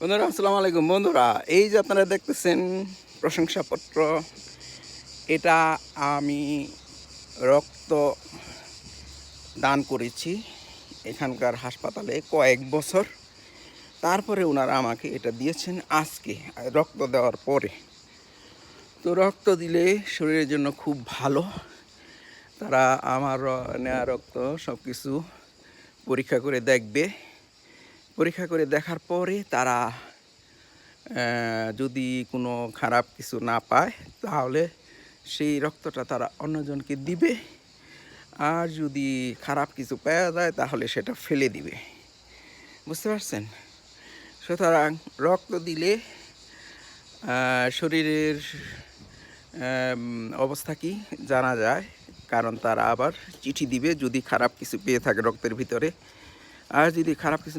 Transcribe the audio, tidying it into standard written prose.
বন্ধুরা আসসালামু আলাইকুম। বন্ধুরা, এই যে আপনারা দেখতেছেন প্রশংসাপত্র, এটা আমি রক্ত দান করেছি এখানকার হাসপাতালে কয়েক বছর। তারপরে ওনারা আমাকে এটা দিয়েছেন আজকে, রক্ত দেওয়ার পরে। তো রক্ত দিলে শরীরের জন্য খুব ভালো। তারা আমার নেওয়া রক্ত সব কিছু পরীক্ষা করে দেখবে। পরীক্ষা করে দেখার পরে তারা যদি কোনো খারাপ কিছু না পায় তাহলে সেই রক্তটা তারা অন্যজনকে দিবে। আর যদি খারাপ কিছু পাওয়া যায় তাহলে সেটা ফেলে দিবে। বুঝতে পারছেন? সুতরাং রক্ত দিলে শরীরের অবস্থা কি জানা যায়, কারণ তারা আবার চিঠি দিবে যদি খারাপ কিছু পেয়ে থাকে রক্তের ভিতরে। আর যদি খারাপ কিছু না